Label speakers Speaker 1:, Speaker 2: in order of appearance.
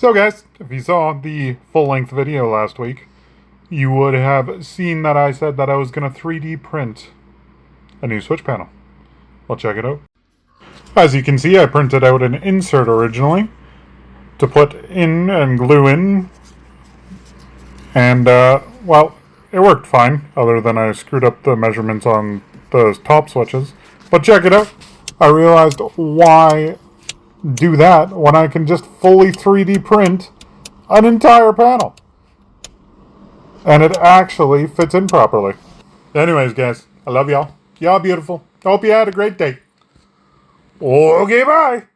Speaker 1: So guys, if you saw the full-length video last week, you would have seen that I said that I was going to 3D print a new switch panel. Well, check it out. As you can see, I printed out an insert originally to put in and glue in. And, well, it worked fine, other than I screwed up the measurements on the top switches. But check it out. I realized why do that when I can just fully 3D print an entire panel. And it actually fits in properly. Anyways, guys, I love y'all. Y'all beautiful. Hope you had a great day. Okay, bye.